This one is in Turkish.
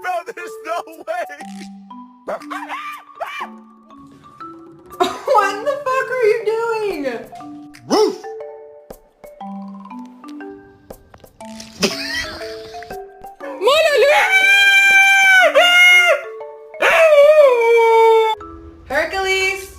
Bro, there's no way. What the fuck are you doing? Roof. Hercules!